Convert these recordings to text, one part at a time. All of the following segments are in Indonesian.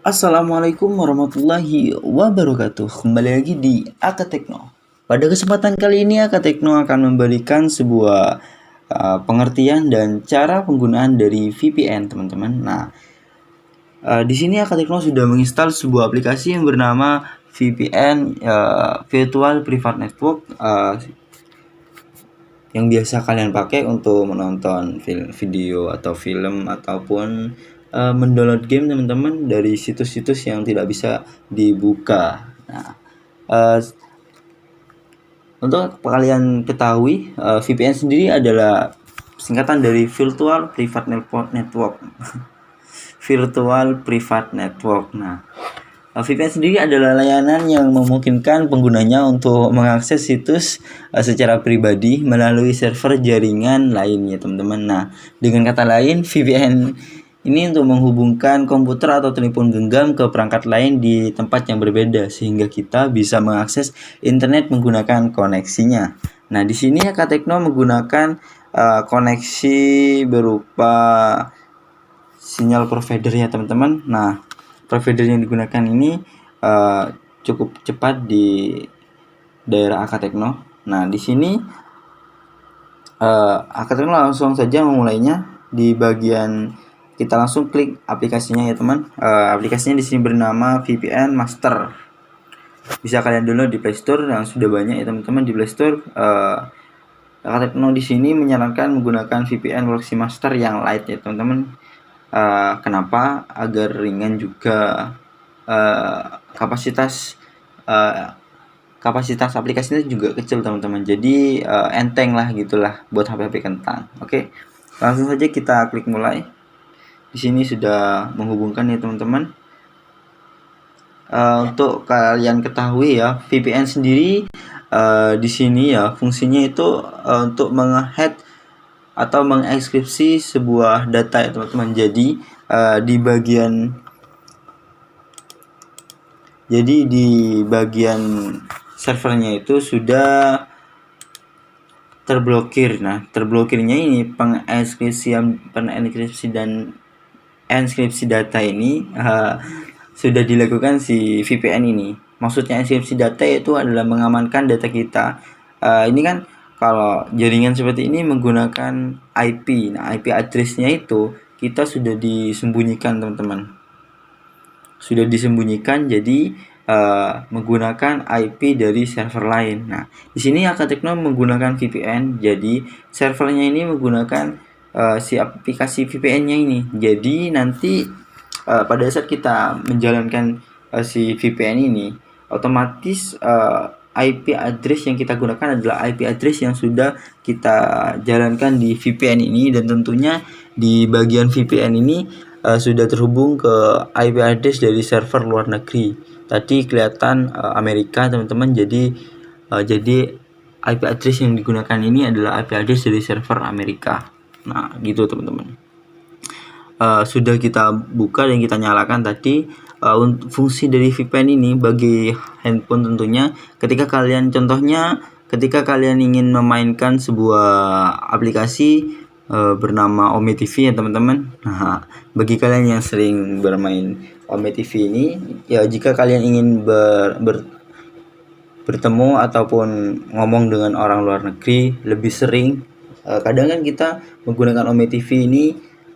Assalamualaikum warahmatullahi wabarakatuh. Kembali lagi di Akatekno. Pada kesempatan kali ini Akatekno akan memberikan sebuah pengertian dan cara penggunaan dari VPN, teman-teman. Nah, di sini Akatekno sudah menginstal sebuah aplikasi yang bernama VPN, Virtual Private Network, yang biasa kalian pakai untuk menonton video atau film ataupun mendownload game, teman-teman, dari situs-situs yang tidak bisa dibuka. Nah, untuk kalian ketahui, VPN sendiri adalah singkatan dari Virtual Private Network. Virtual Private Network. Nah, VPN sendiri adalah layanan yang memungkinkan penggunanya untuk mengakses situs secara pribadi melalui server jaringan lainnya, teman-teman. Nah, dengan kata lain, VPN ini untuk menghubungkan komputer atau telepon genggam ke perangkat lain di tempat yang berbeda sehingga kita bisa mengakses internet menggunakan koneksinya. Nah, di sini Akatekno menggunakan koneksi berupa sinyal provider ya, teman-teman. Nah, provider yang digunakan ini cukup cepat di daerah Akatekno. Nah, di sini Akatekno langsung saja memulainya. Di bagian kita langsung klik aplikasinya ya, teman. Aplikasinya di sini bernama VPN Master. Bisa kalian download di Play Store, yang sudah banyak ya, teman-teman, di Play Store. Akatekno di sini menyarankan menggunakan VPN Proxy Master yang light ya, teman-teman. Kenapa? Agar ringan juga, kapasitas aplikasinya juga kecil, teman-teman. Jadi enteng lah gitulah buat HP-HP kentang. Oke. Langsung saja kita klik mulai. Di sini sudah menghubungkan ya, teman-teman. Untuk kalian ketahui ya, VPN sendiri di sini ya fungsinya itu untuk menghead atau mengekskripsi sebuah data ya, teman-teman. Jadi di bagian servernya itu sudah terblokir. Nah, terblokirnya ini pengenkripsi dan enkripsi data ini sudah dilakukan si VPN ini. Maksudnya enkripsi data itu adalah mengamankan data kita. Ini kan kalau jaringan seperti ini menggunakan IP. Nah, IP address-nya itu kita sudah disembunyikan, teman-teman. Sudah disembunyikan, jadi menggunakan IP dari server lain. Nah, di sini Akatekno menggunakan VPN. Jadi servernya ini menggunakan si aplikasi VPN-nya ini. Jadi nanti pada saat kita menjalankan si VPN ini, otomatis IP address yang kita gunakan adalah IP address yang sudah kita jalankan di VPN ini, dan tentunya di bagian VPN ini sudah terhubung ke IP address dari server luar negeri. Tadi kelihatan Amerika, teman-teman. Jadi IP address yang digunakan ini adalah IP address dari server Amerika. Nah, gitu, teman-teman. Sudah kita buka dan kita nyalakan tadi. Fungsi dari VPN ini bagi handphone tentunya ketika kalian ingin memainkan sebuah aplikasi bernama Ome TV ya, teman-teman. Nah, bagi kalian yang sering bermain Ome TV ini ya, jika kalian ingin bertemu ataupun ngomong dengan orang luar negeri lebih sering, kadang kan kita menggunakan Ome TV ini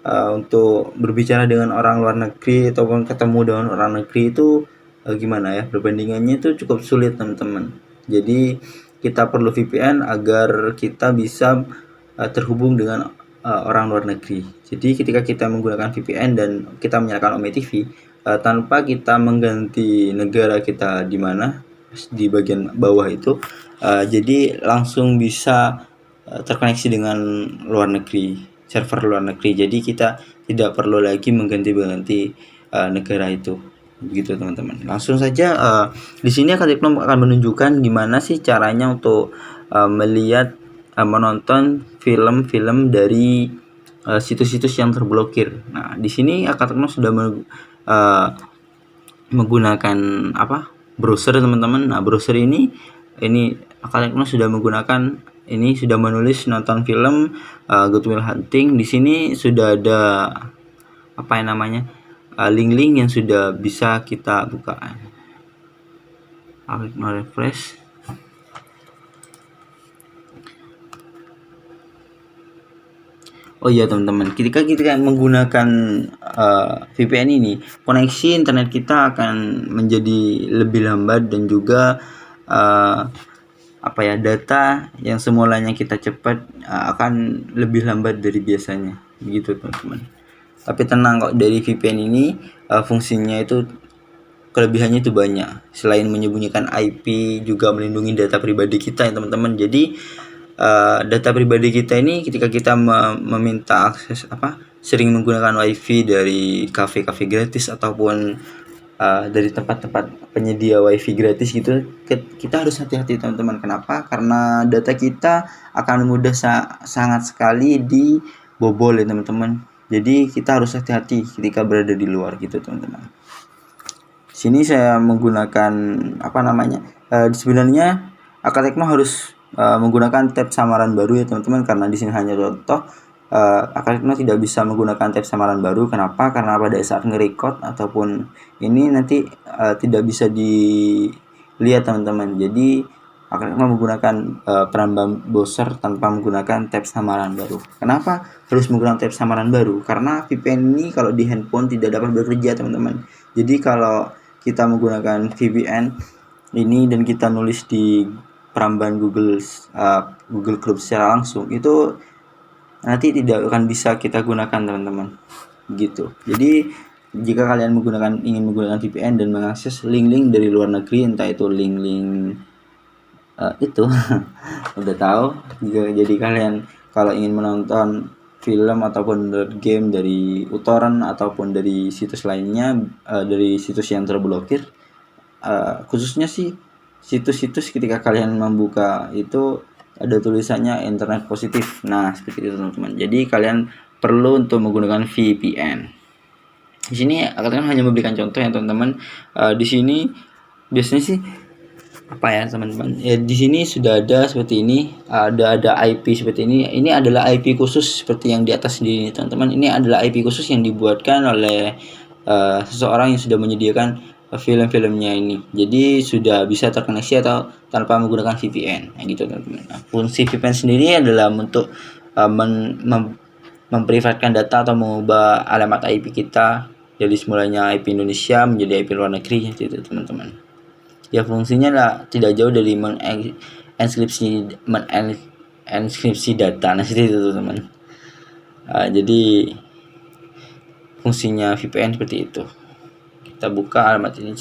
untuk berbicara dengan orang luar negeri ataupun ketemu dengan orang negeri itu gimana ya, perbandingannya itu cukup sulit, teman-teman. Jadi kita perlu VPN agar kita bisa terhubung dengan orang luar negeri. Jadi ketika kita menggunakan VPN dan kita menyalakan Ome TV, tanpa kita mengganti negara kita di mana, di bagian bawah itu, jadi langsung bisa terkoneksi dengan luar negeri, server luar negeri. Jadi kita tidak perlu lagi mengganti-ganti negara itu. Begitu, teman-teman. Langsung saja di sini Akatekno akan menunjukkan gimana sih caranya untuk melihat menonton film-film dari situs-situs yang terblokir. Nah, di sini Akatekno sudah menggunakan browser, teman-teman. Nah, browser ini Akatekno sudah menggunakan ini, sudah menulis nonton film Good Will Hunting. Di sini sudah ada link-link yang sudah bisa kita buka. Refresh. Oh iya teman-teman, ketika kita menggunakan VPN ini, koneksi internet kita akan menjadi lebih lambat dan juga data yang semulanya kita cepat akan lebih lambat dari biasanya, begitu teman-teman. Tapi tenang kok, dari VPN ini fungsinya itu kelebihannya itu banyak. Selain menyembunyikan IP, juga melindungi data pribadi kita ya teman-teman. Jadi data pribadi kita ini ketika kita meminta akses sering menggunakan wifi dari kafe-kafe gratis ataupun dari tempat-tempat penyedia wifi gratis gitu, kita harus hati-hati teman-teman. Kenapa? Karena data kita akan mudah sangat sekali dibobol ya teman-teman. Jadi kita harus hati-hati ketika berada di luar gitu teman-teman. Sini saya menggunakan sebenarnya Akatekno harus menggunakan tab samaran baru ya teman-teman, karena di sini hanya contoh. Akatekno tidak bisa menggunakan tab samaran baru. Kenapa? Karena pada saat nge-record ataupun ini nanti tidak bisa dilihat teman-teman. Jadi Akatekno menggunakan penambah browser tanpa menggunakan tab samaran baru. Kenapa harus menggunakan tab samaran baru? Karena VPN ini kalau di handphone tidak dapat bekerja teman-teman. Jadi kalau kita menggunakan VPN ini dan kita nulis di perambahan Google Chrome secara langsung, itu nanti tidak akan bisa kita gunakan teman-teman gitu. Jadi jika kalian ingin menggunakan VPN dan mengakses link-link dari luar negeri, entah itu link-link itu udah tahu. Jadi kalian kalau ingin menonton film ataupun game dari uTorrent ataupun dari situs lainnya, dari situs yang terblokir, khususnya sih situs-situs, ketika kalian membuka itu ada tulisannya internet positif. Nah, seperti itu teman-teman. Jadi kalian perlu untuk menggunakan VPN. Di sini akan hanya memberikan contoh ya teman-teman. Di sini biasanya sih teman-teman. Ya, di sini sudah ada seperti ini, ada IP seperti ini. Ini adalah IP khusus seperti yang di atas ini teman-teman. Ini adalah IP khusus yang dibuatkan oleh seseorang yang sudah menyediakan film-filmnya ini. Jadi sudah bisa terkoneksi atau tanpa menggunakan VPN gitu teman-teman. Nah, fungsi VPN sendiri adalah untuk memprivatkan data atau mengubah alamat IP kita dari semulanya IP Indonesia menjadi IP luar negeri gitu teman-teman. Ya, fungsinya lah tidak jauh dari mengenkripsi data. Nah, seperti itu teman-teman. Jadi fungsinya VPN seperti itu. Kita buka alamat ini.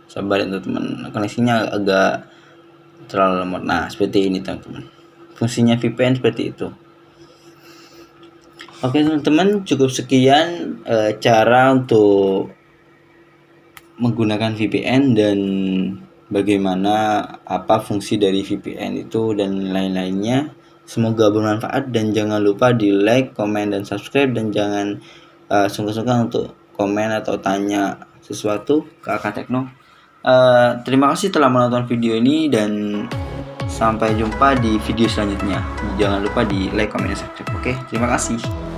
Sabar ya teman-teman, koneksinya agak terlalu lemot. Nah, seperti ini teman-teman. Fungsinya VPN seperti itu. Oke teman-teman, cukup sekian cara untuk menggunakan VPN dan bagaimana apa fungsi dari VPN itu dan lain-lainnya. Semoga bermanfaat dan jangan lupa di like, komen, dan subscribe, dan jangan sungkan-sungkan untuk komen atau tanya sesuatu ke Akatekno. Terima kasih telah menonton video ini dan sampai jumpa di video selanjutnya. Jangan lupa di like, komen, dan subscribe. Oke, terima kasih.